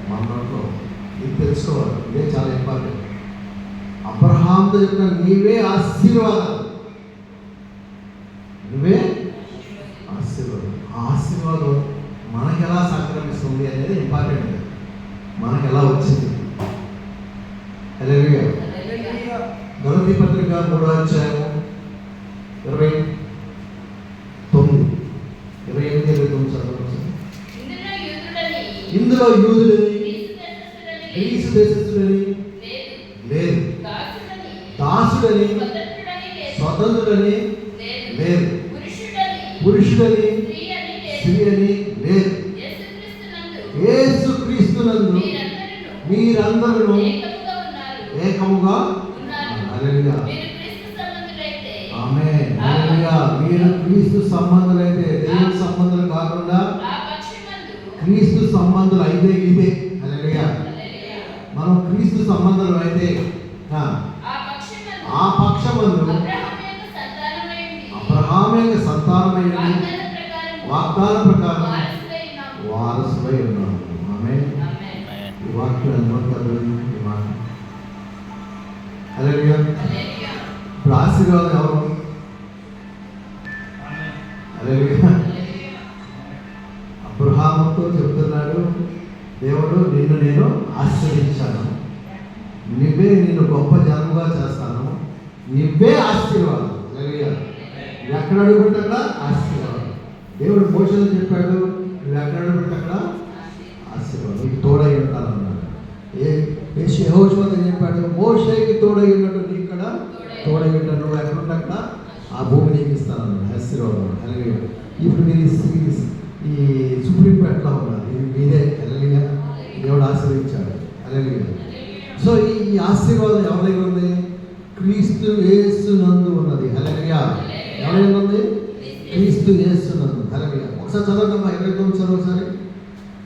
మన నోట్లో ఇది తెలుసుకోవాలి. ఇదే చాలా ఇంపార్టెంట్. అబ్రహాంతో చెప్పిన నీవే ఆశీర్వాదం, నువ్వే ఆశీర్వాదం. ఆ ఆశీర్వాదం మనకి ఎలా సంక్రమిస్తుంది అనేది ఇంపార్టెంట్. మనకి ఎలా వచ్చింది? హల్లెలూయా. గలతీ పత్రిక 3వ అధ్యాయము 28-29 చదవండి. ఇందులో యూదులని గ్రీసు దేశస్థులని లేదు, దాసుడని స్వతంత్రుడని లేదు, పురుషుడని స్త్రీ అని లేదు, యేసుక్రీస్తునందు మీరందరూ ఏకముగా హల్లెలూయా. ఆమేన్. హల్లెలూయా. మీరు క్రీస్తు సంబంధులైతే, దేవుని సంబంధులు కాకుండా క్రీస్తు సంబంధులు అయితే ఇదే. హల్లెలూయా. మనం క్రీస్తు సంబంధులు అయితే ఆ పక్షమందు అబ్రహాము యొక్క సంతానమై వాగ్దానం ప్రకారం వారసులై ఉన్నాము. ఆమేన్. ఈ వాక్యం ఈ మాట. హల్లెలూయా. ఇప్పుడు ఆశీర్వాదం ఎవరు? హల్లెలూయా. అబ్రహాముతో చెప్తున్నాడు, దేవుడు నిన్ను నేను ఆశీర్వదించాను, నిన్ను గొప్ప జనముగా చేస్తాను, నువ్వే ఆశీర్వాదం. హల్లెలూయా. నువ్వు ఎక్కడ అడుగుపెట్టే అక్కడ ఆశీర్వాదం. దేవుడు మోషేతో చెప్పాడు, నువ్వు ఎక్కడ అడుగుపెట్టే అక్కడ ఆశీర్వాదం, నీకు తోడై ఉంటానన్నాడు. యెహోషువతో చెప్పాడు, మోషేకి తోడై ఉన్నట్టు నీకు ఇక్కడ తోడై ఉంటాను, నువ్వు ఎక్కడ ఉంటే అక్కడ ఆ భూమి నీకు ఇస్తానన్నాడు. ఆశీర్వాదం. హల్లెలూయా. ఇప్పుడు మీరు ఈ సుప్రీంపేటలో ఉన్నారు, ఇది మీదే. హల్లెలూయా. దేవుడు ఆశీర్వదించాడు. హల్లెలూయా. సో ఈ ఆశీర్వాదం ఎవరి దగ్గర ఉంది? క్రీస్తు యేసునందు ఉన్నది. హల్లెలూయా. ఎవరి దగ్గర ఉంది? క్రీస్తు యేసునందు. హల్లెలూయా. ఒకసారి చదవండి అమ్మా, 29 చదవండి ఒకసారి.